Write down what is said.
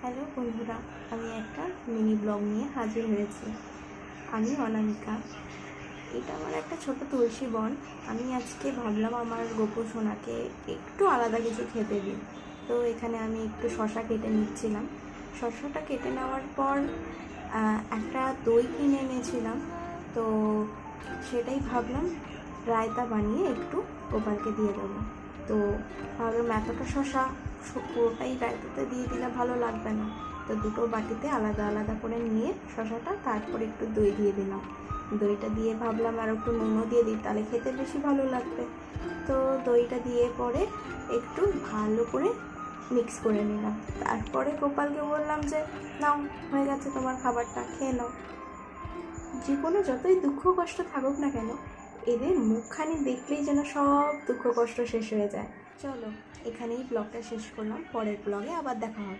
Hello বন্ধুরা, আমি একটা মিনি ব্লগ নিয়ে হাজির হয়েছি। আমি অনামিকা। এটা আমার একটা ছোট তুলসী বন। আমি আজকে ভাবলাম আমার গোপু সোনাকে একটু আলাদা কিছু খেতে দিই। তো এখানে আমি একটু শশা কেটে নিচ্ছিলাম। শশাটা কেটে নেওয়ার পর একটা দই কিনে এনেছিলাম। তো সেটাই ভাবলাম রায়তা বানিয়ে একটু গোপালকে দিয়ে দেবো। তো ভাবলাম এতটা শশা পুরোটাই রায়তাতে দিয়ে দিলে ভালো লাগবে না, তো দুটো বাটিতে আলাদা আলাদা করে নিয়ে শশাটা, তারপর একটু দই দিয়ে দিলাম। দইটা দিয়ে ভাবলাম আর একটু নুনও দিয়ে দিই, তাহলে খেতে বেশি ভালো লাগবে। তো দইটা দিয়ে পরে একটু ভালো করে মিক্স করে নিলাম। তারপরে গোপালকে বললাম যে নাও, হয়ে গেছে তোমার খাবারটা, খেয়ে নাও। জীবনে যতই দুঃখ কষ্ট থাকুক না কেন, এদের মুখখানি দেখলেই যেন সব দুঃখ কষ্ট শেষ হয়ে যায়। চলো, এখানেই ব্লগটা শেষ করলাম। পরের ব্লগে আবার দেখা হবে।